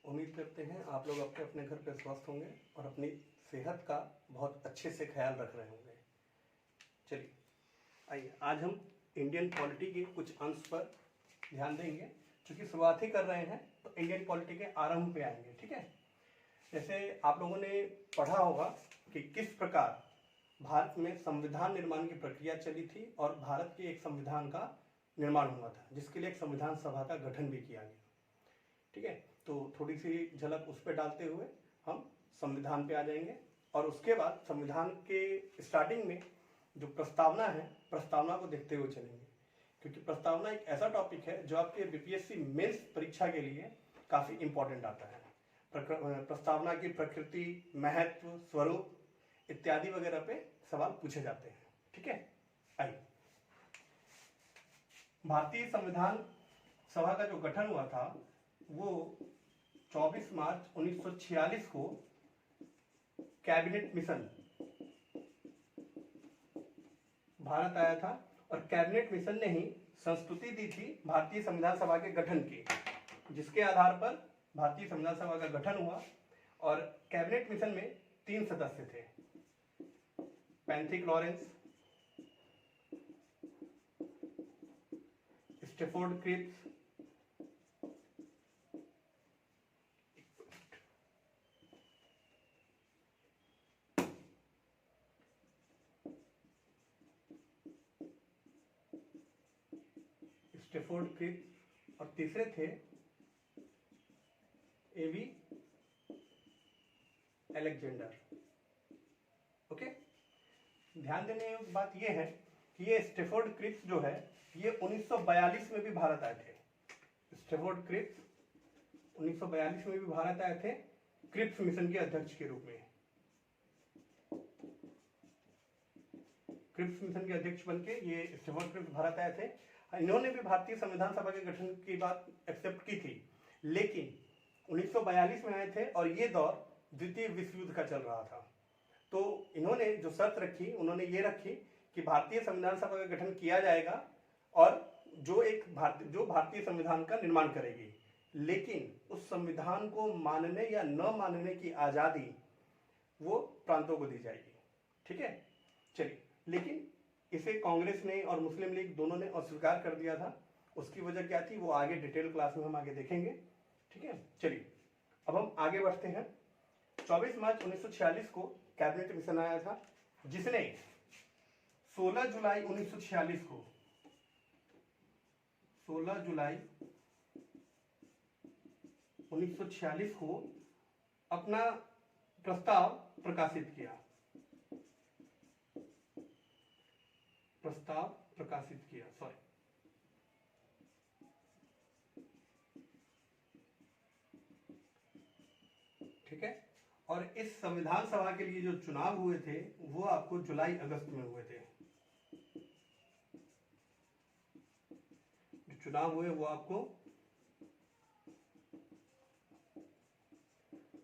उम्मीद करते हैं आप लोग अपने अपने घर पे स्वस्थ होंगे और अपनी सेहत का बहुत अच्छे से ख्याल रख रहे होंगे। चलिए आइए आज हम इंडियन पॉलिटी के कुछ अंश पर ध्यान देंगे। चूँकि शुरुआत ही कर रहे हैं तो इंडियन पॉलिटी के आरंभ पे आएंगे। ठीक है, जैसे आप लोगों ने पढ़ा होगा कि किस प्रकार भारत में संविधान निर्माण की प्रक्रिया चली थी और भारत के एक संविधान का निर्माण हुआ था, जिसके लिए एक संविधान सभा का गठन भी किया गया। ठीक है, तो थोड़ी सी झलक उस पर डालते हुए हम संविधान पे आ जाएंगे और उसके बाद संविधान के स्टार्टिंग में जो प्रस्तावना है, प्रस्तावना को देखते हुए चलेंगे, क्योंकि प्रस्तावना एक ऐसा टॉपिक है जो आपके बीपीएससी मेंस परीक्षा के लिए काफ़ी इंपॉर्टेंट आता है। प्रस्तावना की प्रकृति, महत्व, स्वरूप इत्यादि वगैरह पे सवाल पूछे जाते हैं। ठीक है, आइए भारतीय संविधान सभा का जो गठन हुआ था वो 24 मार्च 1946 को कैबिनेट मिशन भारत आया था और कैबिनेट मिशन ने ही संस्तुति दी थी भारतीय संविधान सभा के गठन की, जिसके आधार पर भारतीय संविधान सभा का गठन हुआ। और कैबिनेट मिशन में 3 सदस्य थे, Pethick Lawrence, Stafford Cripps, Stafford Cripps और तीसरे थे एवी अलेक्जेंडर। ओके, ध्यान देने योग्य बात यह है कि ये स्टेफोर्ड क्रिप्स जो है ये 1942 में भी भारत आए थे। स्टेफोर्ड क्रिप्स 1942 में भी भारत आए थे क्रिप्स मिशन के अध्यक्ष के रूप में। क्रिप्स मिशन के अध्यक्ष बनके ये स्टेफोर्ड क्रिप्स भारत आए थे। इन्होंने भी भारतीय संविधान सभा के गठन की बात एक्सेप्ट की थी, लेकिन 1942 में आए थे और ये दौर द्वितीय विश्व युद्ध का चल रहा था। तो इन्होंने जो शर्त रखी, उन्होंने ये रखी कि भारतीय संविधान सभा का गठन किया जाएगा और जो भारतीय संविधान का निर्माण करेगी, लेकिन उस संविधान को मानने या न मानने की आज़ादी वो प्रांतों को दी जाएगी। ठीक है, चलिए, लेकिन इसे कांग्रेस ने और मुस्लिम लीग दोनों ने अस्वीकार कर दिया था। उसकी वजह क्या थी वो आगे डिटेल क्लास में हम आगे देखेंगे। ठीक है, चलिए अब हम आगे बढ़ते हैं। 24 मार्च 1946 को कैबिनेट मिशन आया था, जिसने 16 जुलाई 1946 को अपना प्रस्ताव प्रकाशित किया। सॉरी, ठीक है, और इस संविधान सभा के लिए जो चुनाव हुए थे वो आपको जुलाई अगस्त में हुए थे। जो चुनाव हुए वो आपको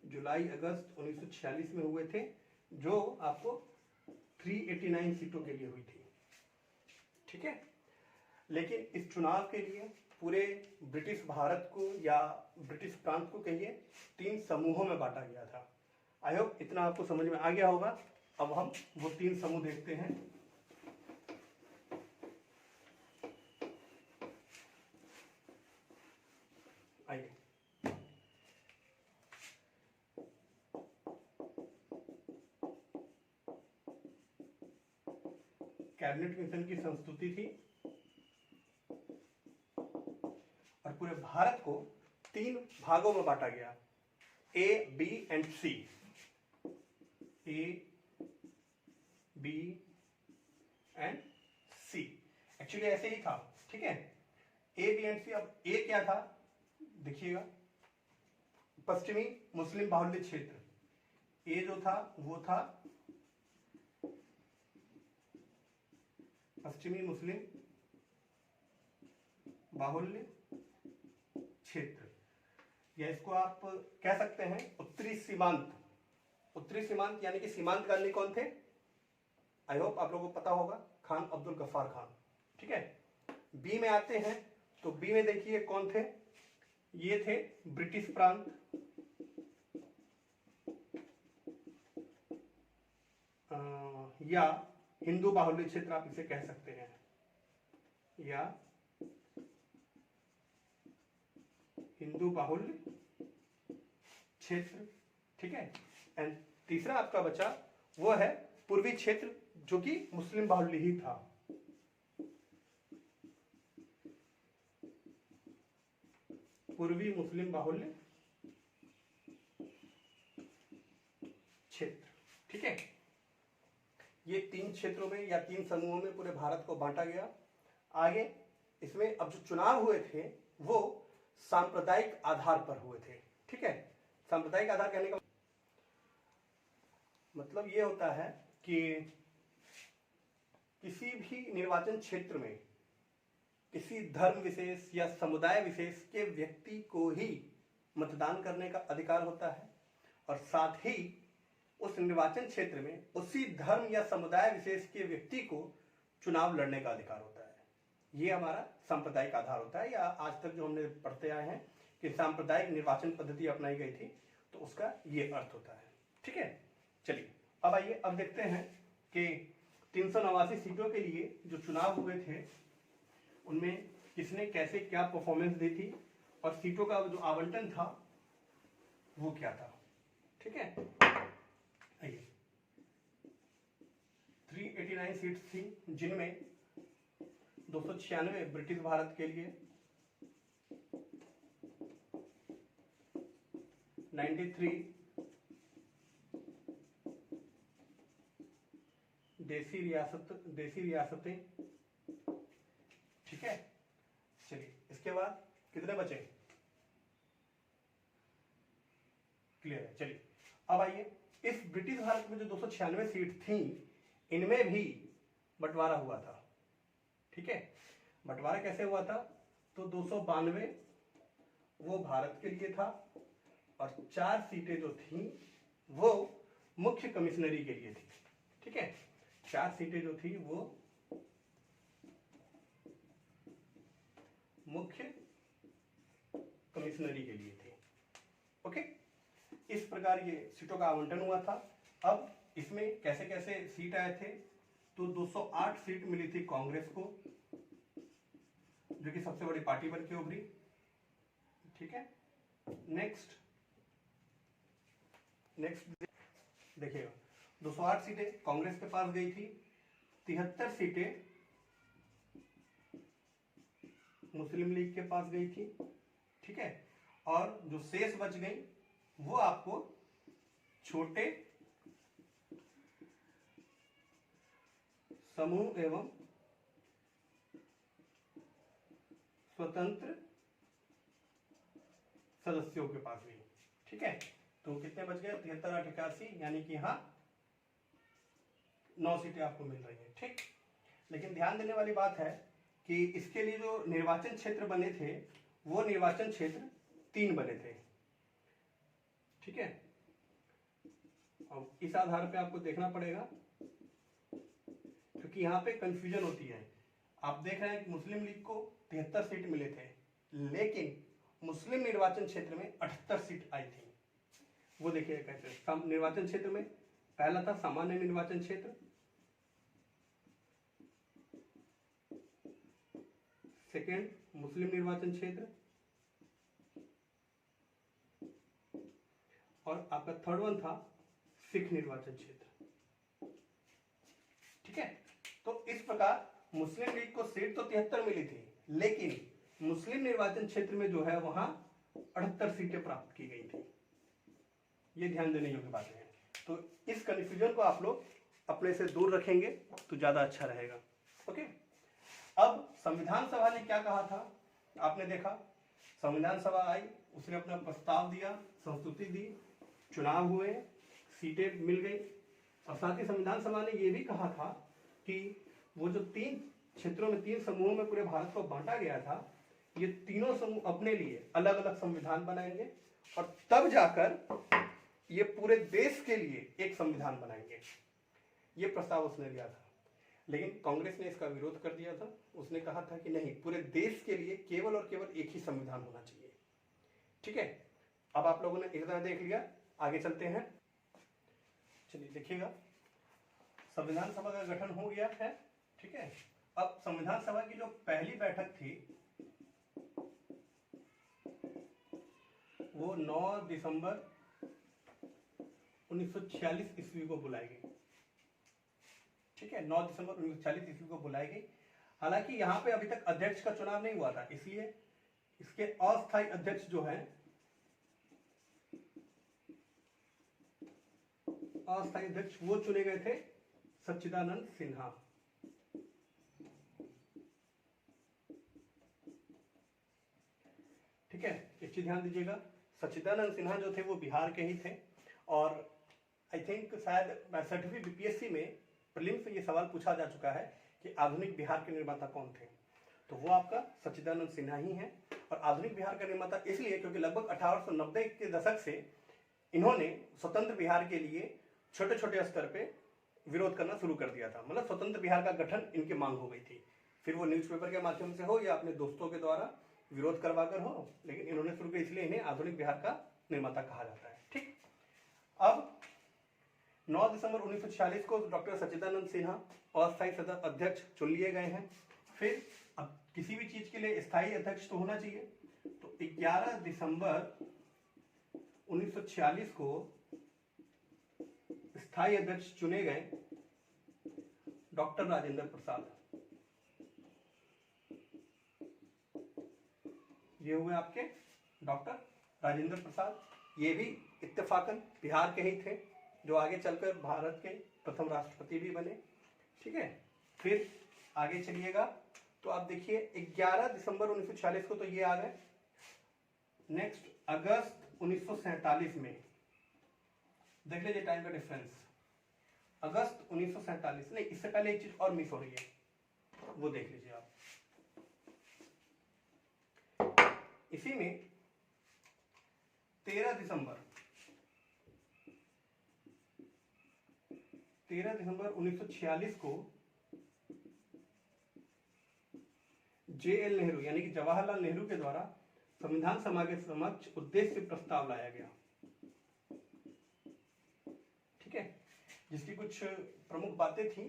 जुलाई अगस्त 1946 में हुए थे, जो आपको 389 सीटों के लिए हुई थी। ठीक है, लेकिन इस चुनाव के लिए पूरे ब्रिटिश भारत को या ब्रिटिश प्रांत को कहिए 3 समूहों में बांटा गया था। आई होप इतना आपको समझ में आ गया होगा। अब हम वो 3 समूह देखते हैं। आइए, कैबिनेट मिशन की संस्तुति थी और पूरे भारत को 3 भागों में बांटा गया, A, B and C. A, B and C, actually ऐसे ही था। ठीक है, ए, बी एंड सी। अब ए क्या था देखिएगा, पश्चिमी मुस्लिम बाहुल्य क्षेत्र। ए जो था वो था पश्चिमी मुस्लिम बाहुल्य क्षेत्र, या इसको आप कह सकते हैं उत्तरी सीमांत। उत्तरी सीमांत यानी कि सीमांत गांधी कौन थे? आई होप आप लोगों को पता होगा, खान अब्दुल गफ्फार खान। ठीक है, बी में आते हैं तो बी में देखिए कौन थे, ये थे ब्रिटिश प्रांत। या हिंदू बाहुल्य क्षेत्र आप इसे कह सकते हैं, या हिंदू बाहुल्य क्षेत्र, ठीक है। एंड तीसरा आपका बचा वो है पूर्वी क्षेत्र, जो कि मुस्लिम बाहुल्य ही था। पूर्वी मुस्लिम बाहुल्य क्षेत्र, ठीक है। ये 3 क्षेत्रों में या 3 समूहों में पूरे भारत को बांटा गया। आगे इसमें अब जो चुनाव हुए थे वो सांप्रदायिक आधार पर हुए थे, ठीक है। सांप्रदायिक आधार कहने का मतलब ये होता है कि किसी भी निर्वाचन क्षेत्र में किसी धर्म विशेष या समुदाय विशेष के व्यक्ति को ही मतदान करने का अधिकार होता है, और साथ ही उस निर्वाचन क्षेत्र में उसी धर्म या समुदाय विशेष के व्यक्ति को चुनाव लड़ने का अधिकार होता है। ये हमारा सांप्रदायिक आधार होता है, या आज तक जो हमने पढ़ते आए हैं कि सांप्रदायिक निर्वाचन पद्धति अपनाई गई थी, तो उसका ये अर्थ होता है, ठीक है। चलिए अब आइए, अब देखते हैं कि 389 सीटों के लिए जो चुनाव हुए थे उनमें किसने कैसे क्या परफॉर्मेंस दी थी, और सीटों का जो आवंटन था वो क्या था, ठीक है। आइए, 389 सीट्स थी, जिनमें 296 ब्रिटिश भारत के लिए, 93 देसी रियासतें, ठीक है। चलिए इसके बाद कितने बचे, क्लियर है। चलिए अब आइए, इस ब्रिटिश भारत में जो 296 सीट थी, इनमें भी बंटवारा हुआ था, ठीक है। बंटवारा कैसे हुआ था, तो 292 वो भारत के लिए था, और 4 सीटें जो थी वो मुख्य कमिश्नरी के लिए थी, ठीक है। 4 सीटें जो थी वो मुख्य कमिश्नरी के लिए थी, ओके। इस प्रकार ये सीटों का आवंटन हुआ था। अब इसमें कैसे कैसे सीट आए थे, तो 208 सीट मिली थी कांग्रेस को, जो कि सबसे बड़ी पार्टी बन के उभरी, ठीक है। नेक्स्ट देखिएगा, 208 सीटें कांग्रेस के पास गई थी, 73 सीटें मुस्लिम लीग के पास गई थी, ठीक है। और जो शेष बच गई वो आपको छोटे समूह एवं स्वतंत्र सदस्यों के पास गई, ठीक है। तो कितने बच गए, 73 और 88, यानी कि यहाँ 9 सीटें आपको मिल रही है, ठीक। लेकिन ध्यान देने वाली बात है कि इसके लिए जो निर्वाचन क्षेत्र बने थे वो निर्वाचन क्षेत्र 3 बने थे, ठीक है। अब इस आधार पे आपको देखना पड़ेगा, क्योंकि यहाँ पे कंफ्यूजन होती है। आप देख रहे हैं कि मुस्लिम लीग को 73 सीट मिले थे, लेकिन मुस्लिम निर्वाचन क्षेत्र में 78 सीट आई थी। वो देखिए कैसे, निर्वाचन क्षेत्र में पहला था सामान्य निर्वाचन क्षेत्र, सेकेंड मुस्लिम निर्वाचन क्षेत्र, और आपका थर्ड वन था सिख निर्वाचन क्षेत्र, ठीक है। तो इस प्रकार मुस्लिम लीग को सीट तो 73 मिली थी, लेकिन मुस्लिम निर्वाचन क्षेत्र में जो है वहां 78 सीटें प्राप्त की गई थी। ये ध्यान देने योग्य बातें हैं। तो इस कंफ्यूजन को आप लोग अपने से दूर रखेंगे तो ज्यादा अच्छा रहेगा, ओके। अब संविधान सभा ने क्या कहा था, आपने देखा, संविधान सभा आई, उसने अपना प्रस्ताव दिया, संस्तुति दी, चुनाव हुए, सीटें मिल गई, और साथ ही संविधान सभा ने यह भी कहा था कि वो जो 3 क्षेत्रों में 3 समूहों में पूरे भारत को बांटा गया था, ये तीनों समूह अपने लिए अलग अलग संविधान बनाएंगे, और तब जाकर ये पूरे देश के लिए एक संविधान बनाएंगे। ये प्रस्ताव उसने दिया था, लेकिन कांग्रेस ने इसका विरोध कर दिया था। उसने कहा था कि नहीं, पूरे देश के लिए केवल और केवल एक ही संविधान होना चाहिए, ठीक है। अब आप लोगों ने इतना देख लिया, आगे चलते हैं। चलिए देखिएगा, संविधान सभा का गठन हो गया है, ठीक है। अब संविधान सभा की जो पहली बैठक थी वो 9 दिसंबर 1946 ईस्वी को बुलाई गई, ठीक है। 9 दिसंबर 1946 ईस्वी को बुलाई गई। हालांकि यहाँ पे अभी तक अध्यक्ष का चुनाव नहीं हुआ था, इसलिए इसके अस्थायी अध्यक्ष जो हैं, अस्थायी अध्यक्ष वो चुने गए थे सच्चिदानंद सिन्हा। ठीक है, एक चीज ध्यान दीजिएगा, सच्चिदानंद सिन्हा जो थे वो बिहार के ही थे और आई थिंक शायद 62वीं बीपीएससी में प्रीलिम्स में ये सवाल पूछा जा चुका है कि आधुनिक बिहार के निर्माता कौन थे, तो वो आपका सच्चिदानंद सिन्हा ही है। और आधुनिक बिहार का निर्माता इसलिए क्योंकि लगभग 1890 के दशक से इन्होंने स्वतंत्र बिहार के लिए छोटे छोटे स्तर पे विरोध करना शुरू कर दिया था। मतलब स्वतंत्र बिहार का गठन इनकी मांग हो गई थी, फिर वो न्यूज़पेपर के माध्यम से हो या अपने दोस्तों के द्वारा विरोध करवा कर हो, लेकिन इन्होंने शुरू किया, इसलिए इन्हें आधुनिक बिहार का निर्माता कहा जाता है। ठीक, अब 9 दिसंबर 1946 को डॉक्टर सच्चिदानंद सिन्हा अस्थायी सदस्य अध्यक्ष चुन लिए गए हैं। फिर अब किसी भी चीज के लिए स्थायी अध्यक्ष तो होना चाहिए, तो 11 दिसंबर 1946 को स्थायी अध्यक्ष चुने गए डॉक्टर राजेंद्र प्रसाद। ये हुए आपके डॉक्टर राजेंद्र प्रसाद, ये भी इत्तेफाकन बिहार के ही थे, जो आगे चलकर भारत के प्रथम राष्ट्रपति भी बने। ठीक है, फिर आगे चलिएगा तो आप देखिए 11 दिसंबर 1946 को तो ये आ गए। नेक्स्ट अगस्त 1947 में देख लीजिए टाइम का डिफरेंस, अगस्त 1947 नहीं, इससे पहले एक चीज और मिस हो रही है, वो देख लीजिए आप। इसी में 13 दिसंबर 1946 को JL नेहरू यानी कि जवाहरलाल नेहरू के द्वारा संविधान सभा के समक्ष उद्देश्य प्रस्ताव लाया गया। ठीक है, जिसकी कुछ प्रमुख बातें थी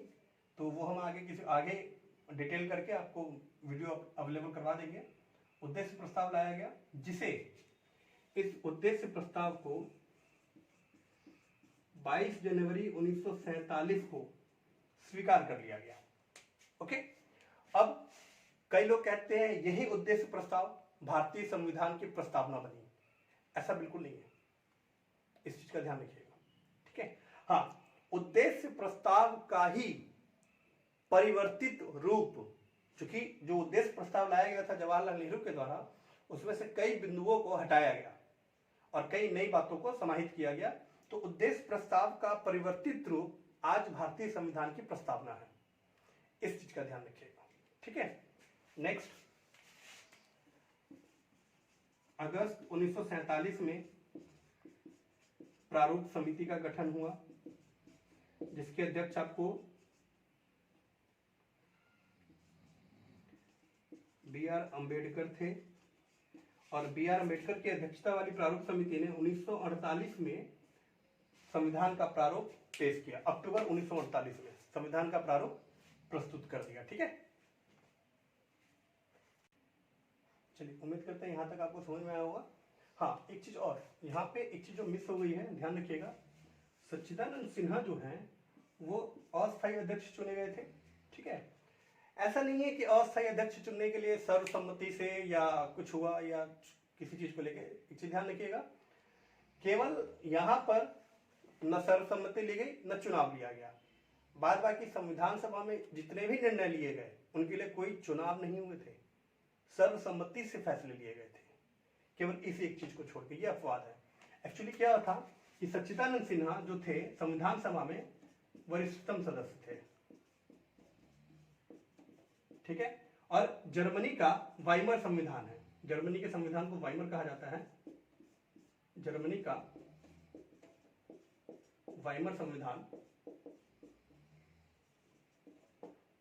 तो वो हम आगे डिटेल करके आपको वीडियो अवेलेबल करवा देंगे। उद्देश्य प्रस्ताव लाया गया, जिसे इस उद्देश्य प्रस्ताव को 22 जनवरी 1947 को स्वीकार कर लिया गया। ओके, अब कई लोग कहते हैं यही उद्देश्य प्रस्ताव भारतीय संविधान की प्रस्तावना बनी। ऐसा बिल्कुल नहीं है, इस चीज का ध्यान रखिएगा। ठीक है, हाँ, उद्देश्य प्रस्ताव का ही परिवर्तित रूप, चूंकि जो उद्देश्य प्रस्ताव लाया गया था जवाहरलाल नेहरू के द्वारा, उसमें से कई बिंदुओं को हटाया गया और कई नई बातों को समाहित किया गया, तो उद्देश्य प्रस्ताव का परिवर्तित रूप आज भारतीय संविधान की प्रस्तावना है। इस चीज का ध्यान रखिएगा। ठीक है, नेक्स्ट अगस्त 1947 में प्रारूप समिति का गठन हुआ, जिसके अध्यक्ष आपको BR अम्बेडकर थे, और BR अम्बेडकर की अध्यक्षता वाली प्रारूप समिति ने 1948 में संविधान का प्रारूप पेश किया। अक्टूबर 1948 में संविधान का प्रारूप प्रस्तुत कर दिया। ठीक है, चलिए उम्मीद करते हैं यहां तक आपको समझ में आया होगा। हाँ, एक चीज और, यहाँ पे एक चीज जो मिस हो गई है, ध्यान रखिएगा। सच्चिदानंद सिन्हा जो हैं वो अस्थायी अध्यक्ष चुने गए थे। ठीक है, ऐसा नहीं है कि अस्थायी अध्यक्ष चुनने के लिए सर्वसम्मति से या कुछ हुआ या किसी चीज को लेके, एक चीज ध्यान रखिएगा, केवल यहाँ पर न सर्वसम्मति ली गई न चुनाव लिया गया। बाद बाकी संविधान सभा में जितने भी निर्णय लिए गए उनके लिए कोई चुनाव नहीं हुए थे, सर्वसम्मति से फैसले लिए गए थे, केवल इसी एक चीज को छोड़ के। ये अपवाद है। एक्चुअली क्या था कि सच्चिदानंद सिन्हा जो थे संविधान सभा में वरिष्ठतम सदस्य थे। ठीक है, और जर्मनी का वाइमर संविधान है, जर्मनी के संविधान को वाइमर कहा जाता है, जर्मनी का वाइमर संविधान,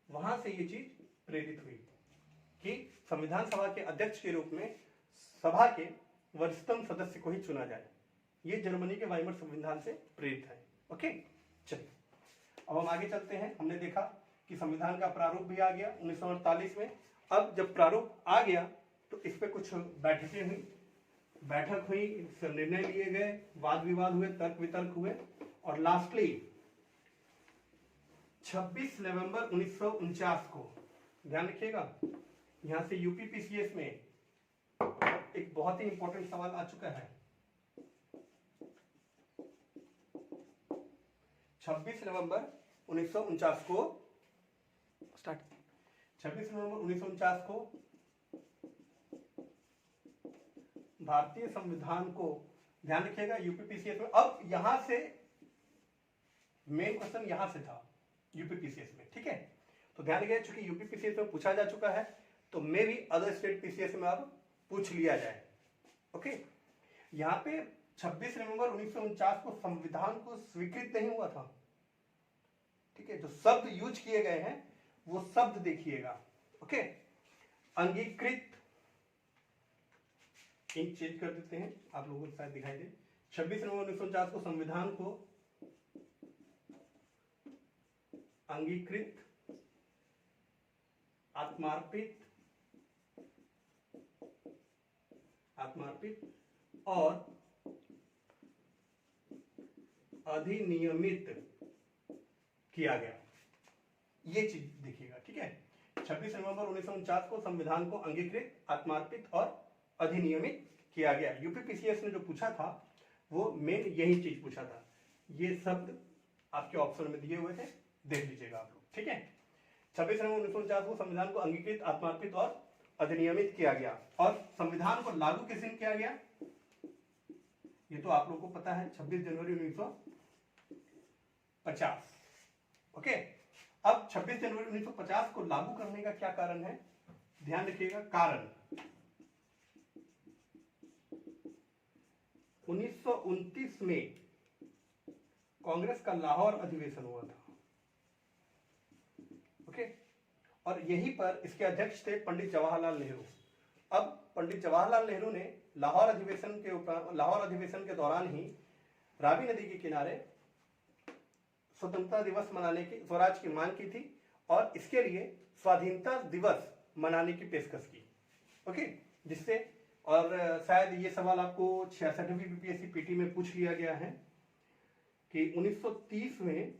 वहां से ये चीज प्रेरित हुई कि संविधान सभा के अध्यक्ष के रूप में सभा के वरिष्ठतम सदस्य को ही चुना जाए। ये जर्मनी के वाइमर संविधान से प्रेरित है। ओके, चलिए अब हम आगे चलते हैं। हमने देखा कि संविधान का प्रारूप भी आ गया 1948 में। अब जब प्रारूप आ गया तो इस पे कुछ बैठकें हुई, बैठक हुई, निर्णय लिए गए, वाद विवाद हुए, तर्क वितर्क हुए, और लास्टली 26 नवंबर 1949 को, ध्यान रखिएगा, यहां से यूपीपीसीएस में एक बहुत ही इंपॉर्टेंट सवाल आ चुका है। 26 नवंबर 1949 को स्टार्ट 26 नवंबर 1949 को भारतीय संविधान को, ध्यान रखिएगा, यूपीपीसीएस में। अब यहां से मेन क्वेश्चन यहां से था यूपीपीसीएस में, ठीक है। तो ध्यान रखिएगा, चूंकि यूपीपीसीएस में पूछा जा चुका है तो मे भी अदर स्टेट पीसीएस में अब पूछ लिया जाए। ओके, यहां पे 26 नवंबर 1949 को संविधान को स्वीकृत नहीं हुआ था, ठीक है। जो शब्द यूज किए गए हैं वो शब्द देखिएगा। ओके, अंगीकृत, इंक चेंज कर देते हैं, आप लोगों को शायद दिखाई दे। 26 नवंबर 1949 को संविधान को अंगीकृत, आत्मार्पित और अधिनियमित किया गया, ये चीज देखिएगा, ठीक है। 26 नवंबर 1949 को संविधान को अंगीकृत, आत्मार्पित और अधिनियमित किया गया। यूपीपीसीएस ने जो पूछा था वो मेन यही चीज पूछा था। ये शब्द आपके ऑप्शन में दिए हुए थे, देख लीजिएगा आप लोग, ठीक है। 26 नवंबर 1949 को संविधान को अंगीकृत, आत्मार्पित और अधिनियमित किया गया। और संविधान को लागू किस दिन किया गया, ये तो आप लोगों को पता है, 26 जनवरी 1950। ओके, अब 26 जनवरी 1950 को लागू करने का क्या कारण है, ध्यान रखिएगा। कारण 1929 में कांग्रेस का लाहौर अधिवेशन हुआ था। ओके, और यहीं पर इसके अध्यक्ष थे पंडित जवाहरलाल नेहरू। अब पंडित जवाहरलाल नेहरू ने लाहौर अधिवेशन के दौरान ही रावी नदी के किनारे स्वतंत्रता दिवस मनाने की, स्वराज की मांग की थी और इसके लिए स्वाधीनता दिवस मनाने की पेशकश की। ओके, जिससे, और शायद ये सवाल आपको 66वीं बीपीएससी पीटी में पूछ लिया गया है कि 1930 में,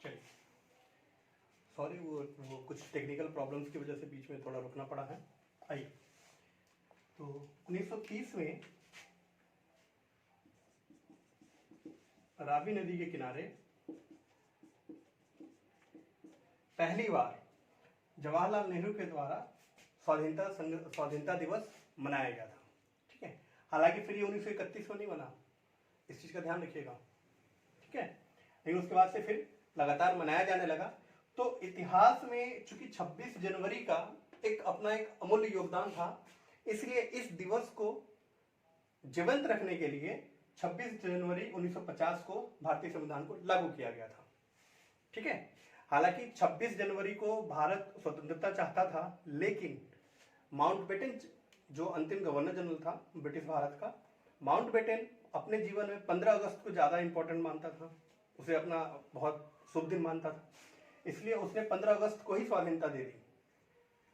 चलिए सॉरी वो कुछ टेक्निकल प्रॉब्लम्स की वजह से बीच में थोड़ा रुकना पड़ा है। आइए, तो 1930 में रावी नदी के किनारे पहली बार जवाहरलाल नेहरू के द्वारा स्वाधीनता दिवस मनाया गया था, ठीक है। हालांकि फिर ये 1931 में नहीं बना, इस चीज का ध्यान रखिएगा, ठीक है। लेकिन उसके बाद से फिर लगातार मनाया जाने लगा। तो इतिहास में चूंकि 26 जनवरी का एक अमूल्य योगदान था, इसलिए इस दिवस को जीवंत रखने के लिए 26 जनवरी 1950 को भारतीय संविधान को लागू किया गया था, ठीक है। हालांकि 26 जनवरी को भारत स्वतंत्रता चाहता था, लेकिन माउंटबेटन जो अंतिम गवर्नर जनरल था ब्रिटिश भारत का, माउंटबेटन अपने जीवन में 15 अगस्त को ज्यादा इंपॉर्टेंट मानता था, उसे अपना बहुत शुभ दिन मानता था, इसलिए उसने 15 अगस्त को ही स्वाधीनता दे दी।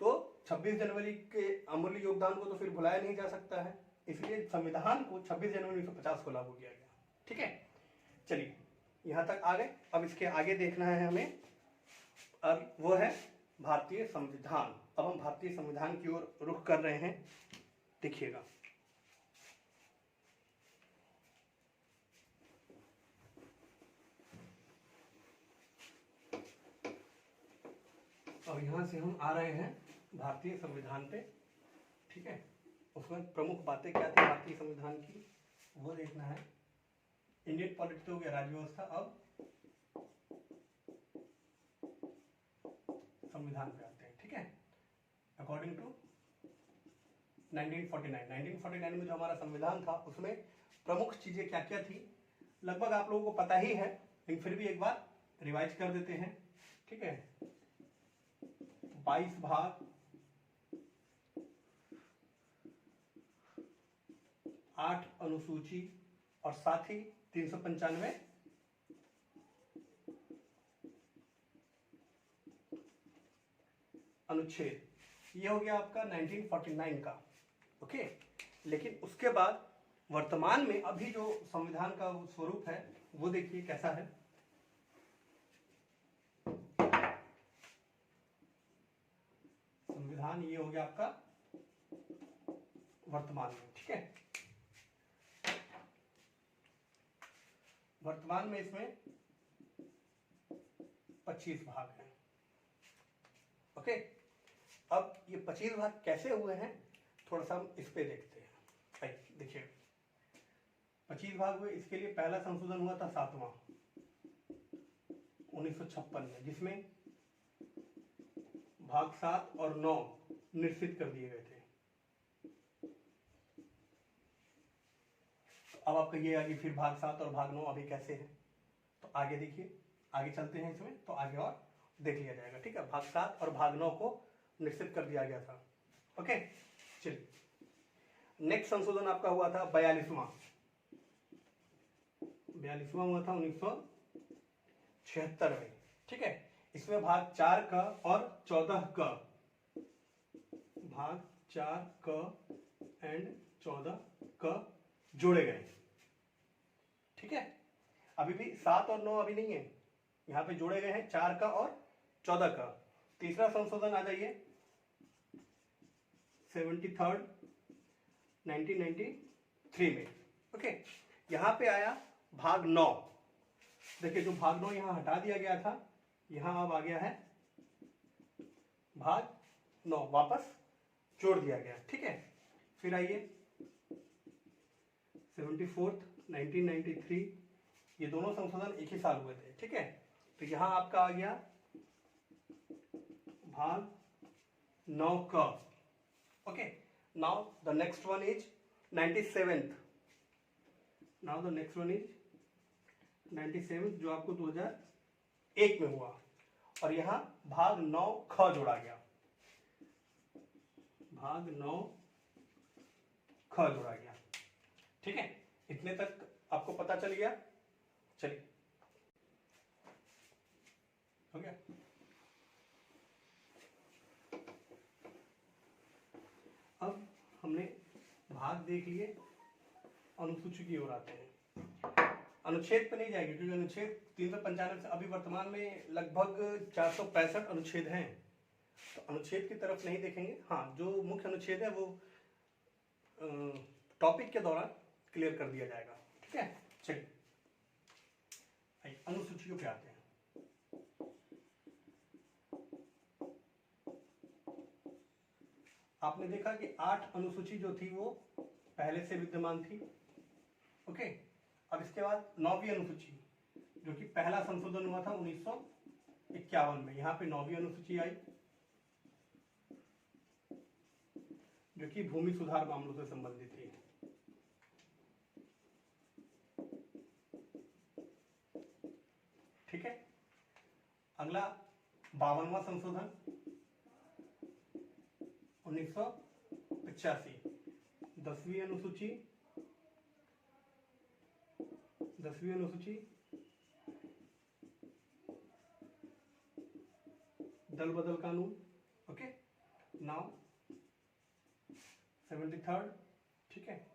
तो 26 जनवरी के अमूल्य योगदान को तो फिर भुलाया नहीं जा सकता है, इसलिए संविधान को 26 जनवरी 1950 को लागू किया गया, ठीक है। चलिए यहां तक आ गए। अब इसके आगे देखना है हमें, अब वो है भारतीय संविधान। अब हम भारतीय संविधान की ओर रुख कर रहे हैं, देखिएगा। और यहां से हम आ रहे हैं भारतीय संविधान पे, ठीक है। उसमें प्रमुख बातें क्या थी भारतीय संविधान की, वो देखना है। इंडियन पॉलिटी तो हो गया, राज्य व्यवस्था। अब संविधान पे आते हैं, ठीक है। अकॉर्डिंग टू 1949 में जो हमारा संविधान था उसमें प्रमुख चीजें क्या क्या थी, लगभग आप लोगों को पता ही है, लेकिन फिर भी एक बार रिवाइज कर देते हैं, ठीक है। 22 भाग, 8 अनुसूची और साथ ही 395 अनुच्छेद, ये हो गया आपका 1949 का। ओके, लेकिन उसके बाद वर्तमान में अभी जो संविधान का स्वरूप है वो देखिए कैसा है। संविधान ये हो गया आपका वर्तमान में, ठीक है। वर्तमान में इसमें 25 भाग हैं। ओके, अब ये 25 भाग कैसे हुए हैं थोड़ा सा हम इस पे देखते हैं। देखिए 25 भाग हुए, इसके लिए पहला संशोधन हुआ था 7वां 1956 में, जिसमें भाग 7 और 9 निश्चित कर दिए गए थे। अब आप कहिएगा कि फिर भाग 7 और भाग 9 अभी कैसे हैं, तो आगे देखिए, आगे चलते हैं इसमें तो आगे और देख लिया जाएगा, ठीक है। भाग 7 और भाग 9 को निश्चित कर दिया गया था। ओके, चलिए नेक्स्ट संशोधन आपका हुआ था 42वां हुआ था 1976 में, ठीक है। इसमें भाग 4 क और 14 क, भाग 4 क एंड 14 क जोड़े गए, ठीक है। अभी भी 7 और 9 अभी नहीं है, यहाँ पे जोड़े गए हैं 4 का और 14 का। तीसरा संशोधन आ जाइए 73rd 1993 में। ओके, यहाँ पे आया भाग 9। देखिए जो भाग 9 यहाँ हटा दिया गया था, यहाँ अब आ गया है भाग 9, वापस जोड़ दिया गया, ठीक है। फिर आइए 74th 1993, ये दोनों संशोधन एक ही साल हुए थे, ठीक है। तो यहां आपका आ गया भाग 9 का। Okay, now the next one is 97th, now the next one is 97th, जो आपको 2001 में हुआ, और यहां भाग 9 ख जोड़ा गया, भाग 9 ख जोड़ा गया, ठीक है। इतने तक आपको पता चल गया। चलिए हो गया। अब हमने भाग देख लिए, अनुसूची की ओर आते हैं। अनुच्छेद पे नहीं जाएंगे क्योंकि अनुच्छेद 395 से अभी वर्तमान में लगभग 465 अनुच्छेद हैं, तो अनुच्छेद की तरफ नहीं देखेंगे। हाँ, जो मुख्य अनुच्छेद है वो टॉपिक के दौरान क्लियर कर दिया जाएगा, ठीक है। चलिए अनुसूचियों पे आते हैं। आपने देखा कि 8 अनुसूची जो थी वो पहले से विद्यमान थी। ओके, अब इसके बाद 9वीं अनुसूची, जो कि पहला संशोधन हुआ था 1951 में, यहाँ पे 9वीं अनुसूची आई, जो कि भूमि सुधार मामलों से संबंधित थी। ठीक है, अगला 52वां संशोधन 1985, 10वीं अनुसूची, दल बदल कानून। ओके, नाउ 73rd, ठीक है,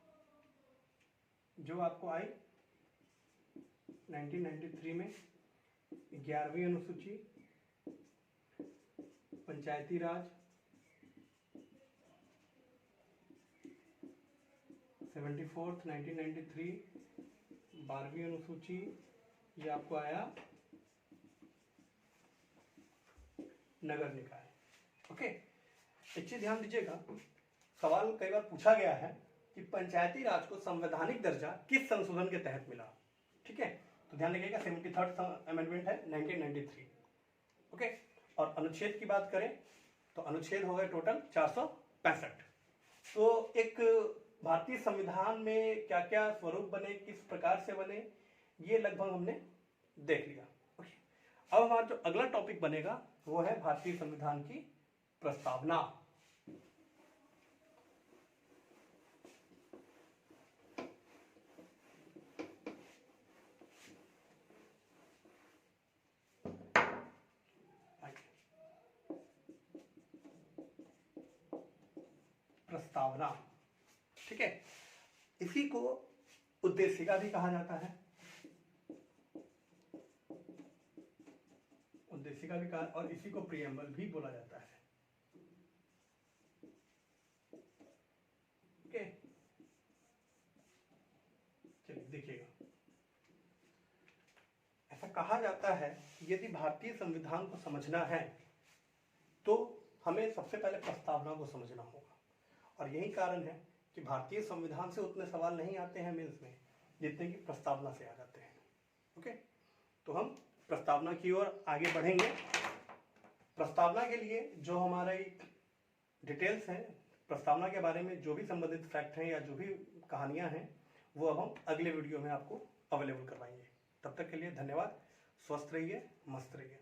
जो आपको आई 1993 में। 11वीं अनुसूची पंचायती राज, 74th 1993। 12वीं अनुसूची ये आपको आया नगर निकाय। ओके, एक चीज ध्यान दीजिएगा, सवाल कई बार पूछा गया है कि पंचायती राज को संवैधानिक दर्जा किस संशोधन के तहत मिला। ठीक है, तो ध्यान रखिएगा 73rd अमेंडमेंट है 1993। ओके, और अनुच्छेद की बात करें तो अनुच्छेद हो गए टोटल 465। तो एक भारतीय संविधान में क्या क्या स्वरूप बने, किस प्रकार से बने, ये लगभग हमने देख लिया। ओके, अब हमारा जो अगला टॉपिक बनेगा वो है भारतीय संविधान की प्रस्तावना। प्रस्तावना। ठीक है, इसी को उद्देशिका भी कहा जाता है, उद्देशिका भी कहा, और इसी को प्रियम्बल भी बोला जाता है। ओके, चलिए देखिएगा, ऐसा कहा जाता है कि यदि भारतीय संविधान को समझना है तो हमें सबसे पहले प्रस्तावना को समझना होगा, और यही कारण है कि भारतीय संविधान से उतने सवाल नहीं आते हैं मेंस में जितने कि प्रस्तावना से आ जाते हैं। ओके, तो हम प्रस्तावना की ओर आगे बढ़ेंगे। प्रस्तावना के लिए जो हमारे डिटेल्स हैं, प्रस्तावना के बारे में जो भी संबंधित फैक्ट हैं या जो भी कहानियां हैं, वो अब हम अगले वीडियो में आपको अवेलेबल करवाएंगे। तब तक के लिए धन्यवाद। स्वस्थ रहिए, मस्त रहिए।